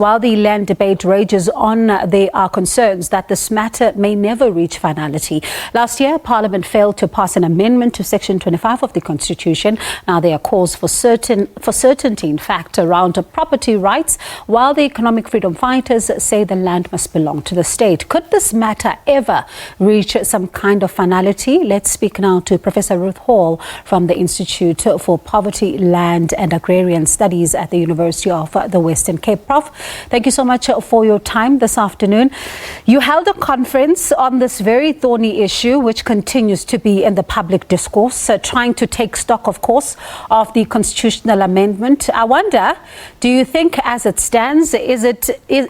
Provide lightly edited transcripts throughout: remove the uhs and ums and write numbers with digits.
While the land debate rages on, there are concerns that this matter may never reach finality. Last year, Parliament failed to pass an amendment to Section 25 of the Constitution. Now there are calls for certainty, in fact, around property rights, while the economic freedom fighters say the land must belong to the state. Could this matter ever reach some kind of finality? Let's speak now to Professor Ruth Hall from the Institute for Poverty, Land and Agrarian Studies at the University of the Western Cape. Prof, thank you so much for your time this afternoon. You held a conference on this very thorny issue, which continues to be in the public discourse, trying to take stock, of course, of the constitutional amendment. I wonder, do you think, as it stands, is the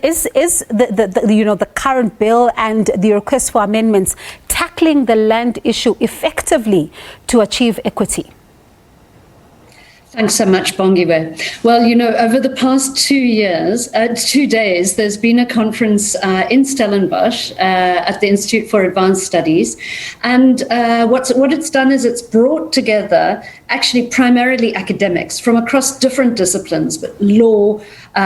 current bill and the request for amendments tackling the land issue effectively to achieve equity? Thanks so much, Bongiwe. Well, over the past 2 days, there's been a conference in Stellenbosch at the Institute for Advanced Studies. And what it's done is it's brought together actually primarily academics from across different disciplines, but law,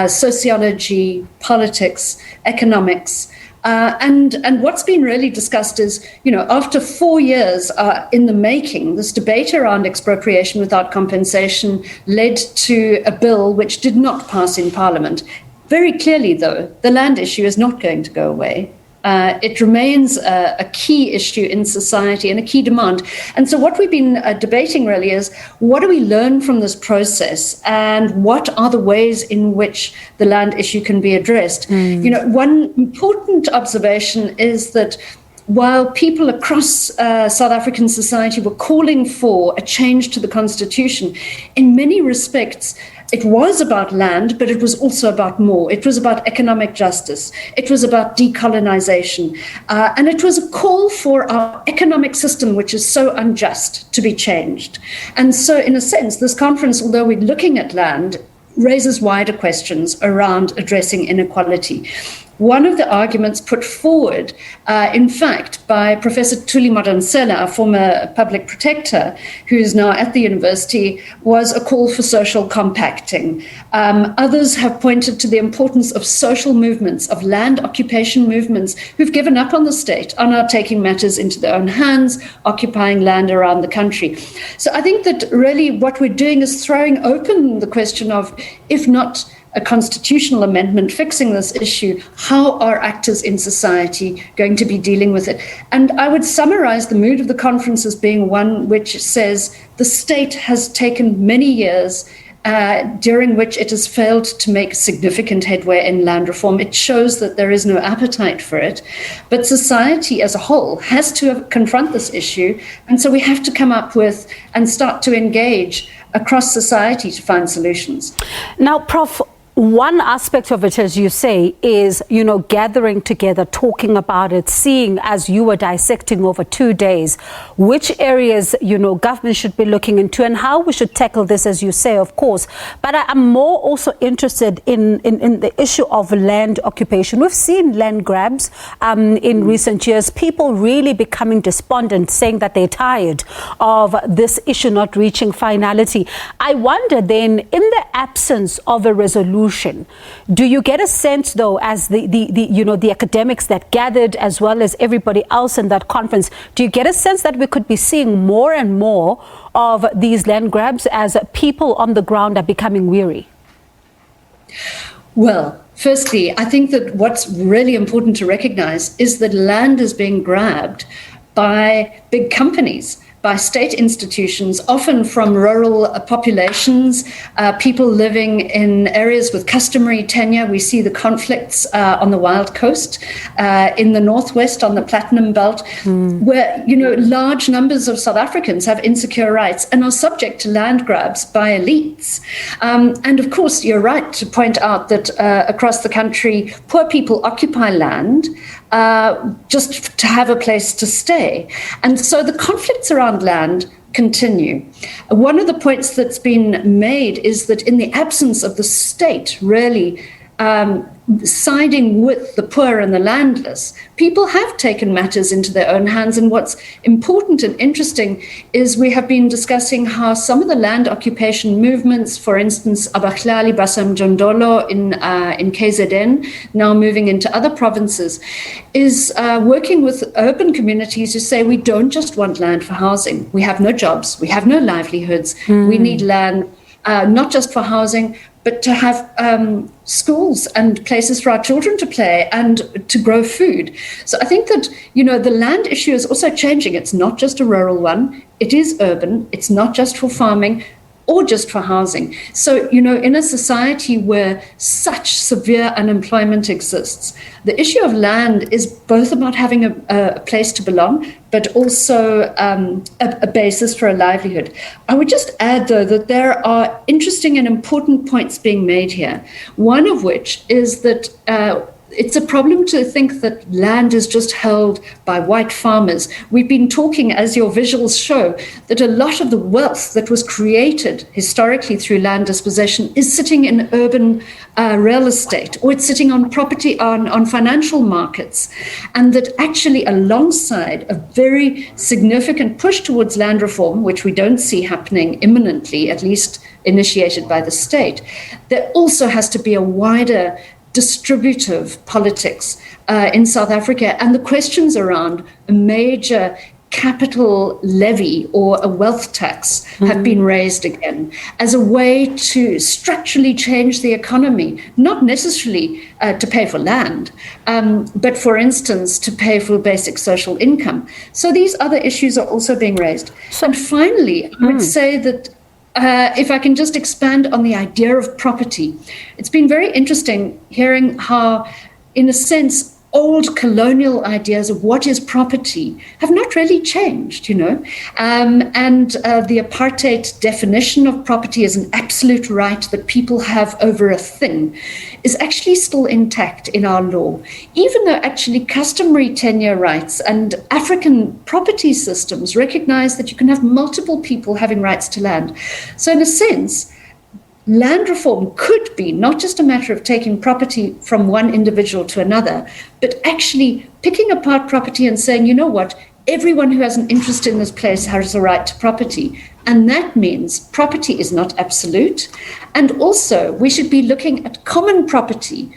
sociology, politics, economics. And what's been really discussed is, after 4 years in the making, this debate around expropriation without compensation led to a bill which did not pass in Parliament. Very clearly, though, the land issue is not going to go away. It remains a key issue in society and a key demand. And so what we've been debating really is, what do we learn from this process and what are the ways in which the land issue can be addressed? One important observation is that while people across South African society were calling for a change to the Constitution, in many respects, it was about land, but it was also about more. It was about economic justice. It was about decolonization. And it was a call for our economic system, which is so unjust, to be changed. And so, in a sense, this conference, although we're looking at land, raises wider questions around addressing inequality. One of the arguments put forward, in fact, by Professor Thuli Madonsela, a former public protector who is now at the university, was a call for social compacting. Others have pointed to the importance of social movements, of land occupation movements who've given up on the state, are now taking matters into their own hands, occupying land around the country. So I think that really what we're doing is throwing open the question of, if not a constitutional amendment fixing this issue, how are actors in society going to be dealing with it? And I would summarize the mood of the conference as being one which says the state has taken many years during which it has failed to make significant headway in land reform. It shows that there is no appetite for it. But society as a whole has to confront this issue. And so we have to come up with and start to engage across society to find solutions. Now, Prof, one aspect of it, as you say, is, gathering together, talking about it, seeing, as you were dissecting over 2 days, which areas, government should be looking into and how we should tackle this, as you say, of course. But I'm more also interested in the issue of land occupation. We've seen land grabs in recent years, people really becoming despondent, saying that they're tired of this issue not reaching finality. I wonder then, in the absence of a resolution, do you get a sense, though, as the academics that gathered, as well as everybody else in that conference, do you get a sense that we could be seeing more and more of these land grabs as people on the ground are becoming weary? Well, firstly, I think that what's really important to recognize is that land is being grabbed by big companies, by state institutions, often from rural populations, people living in areas with customary tenure. We see the conflicts on the Wild Coast, in the Northwest, on the Platinum Belt, where, large numbers of South Africans have insecure rights and are subject to land grabs by elites. And of course, you're right to point out that across the country, poor people occupy land just to have a place to stay. And so the conflicts around land continue. One of the points that's been made is that in the absence of the state really siding with the poor and the landless, people have taken matters into their own hands. And what's important and interesting is we have been discussing how some of the land occupation movements, for instance, Abahlali Basamjondolo in KZN, now moving into other provinces, is working with urban communities who say we don't just want land for housing. We have no jobs, we have no livelihoods. We need land not just for housing, but to have schools and places for our children to play and to grow food. So I think that, the land issue is also changing. It's not just a rural one. It is urban. It's not just for farming or just for housing. So, in a society where such severe unemployment exists, the issue of land is both about having a place to belong, but also a basis for a livelihood. I would just add, though, that there are interesting and important points being made here. One of which is that it's a problem to think that land is just held by white farmers. We've been talking, as your visuals show, that a lot of the wealth that was created historically through land dispossession is sitting in urban real estate, or it's sitting on property, on financial markets. And that actually, alongside a very significant push towards land reform, which we don't see happening imminently, at least initiated by the state, there also has to be a wider distributive politics in South Africa, and the questions around a major capital levy or a wealth tax have been raised again as a way to structurally change the economy, not necessarily to pay for land, but for instance, to pay for basic social income. So these other issues are also being raised. And finally, I would say that if I can just expand on the idea of property, it's been very interesting hearing how, in a sense, old colonial ideas of what is property have not really changed, and the apartheid definition of property as an absolute right that people have over a thing is actually still intact in our law, even though actually customary tenure rights and African property systems recognize that you can have multiple people having rights to land. So in a sense, land reform could be not just a matter of taking property from one individual to another, but actually picking apart property and saying, you know what, everyone who has an interest in this place has a right to property. And that means property is not absolute. And also we should be looking at common property,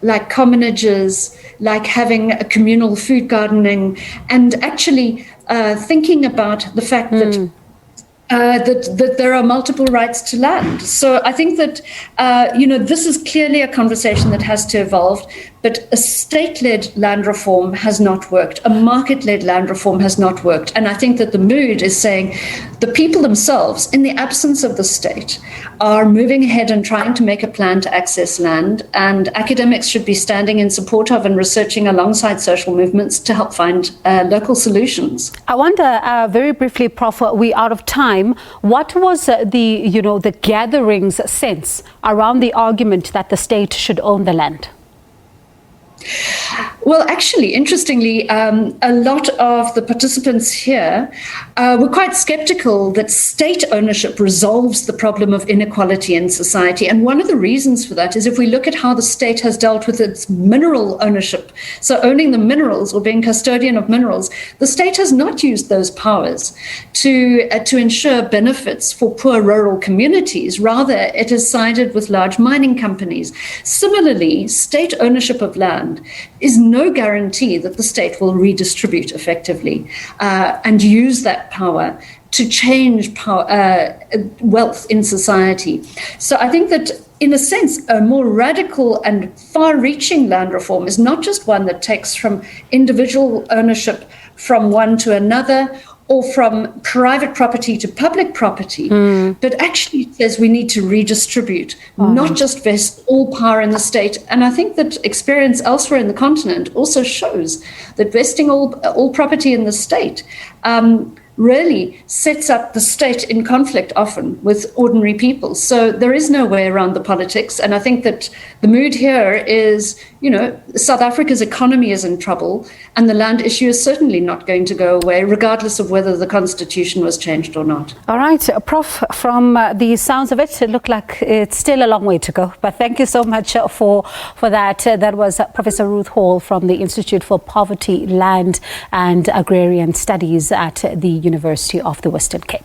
like commonages, like having a communal food gardening, and actually thinking about the fact that that there are multiple rights to land. So I think that, this is clearly a conversation that has to evolve, but a state-led land reform has not worked. A market-led land reform has not worked. And I think that the mood is saying the people themselves, in the absence of the state, are moving ahead and trying to make a plan to access land. And academics should be standing in support of and researching alongside social movements to help find local solutions. I wonder, very briefly, Prof, we're out of time. What was the gathering's sense around the argument that the state should own the land? Well, actually, interestingly, a lot of the participants here were quite skeptical that state ownership resolves the problem of inequality in society. And one of the reasons for that is if we look at how the state has dealt with its mineral ownership, so owning the minerals or being custodian of minerals, the state has not used those powers to ensure benefits for poor rural communities. Rather, it has sided with large mining companies. Similarly, state ownership of land is no guarantee that the state will redistribute effectively and use that power to change wealth in society. So I think that, in a sense, a more radical and far-reaching land reform is not just one that takes from individual ownership from one to another, or from private property to public property, but actually says we need to redistribute, not just vest all power in the state. And I think that experience elsewhere in the continent also shows that vesting all property in the state really sets up the state in conflict often with ordinary people. So there is no way around the politics. And I think that the mood here is, South Africa's economy is in trouble, and the land issue is certainly not going to go away, regardless of whether the constitution was changed or not. All right, Prof, from the sounds of it looked like it's still a long way to go. But thank you so much for that. That was Professor Ruth Hall from the Institute for Poverty, Land and Agrarian Studies at the University of the Western Cape.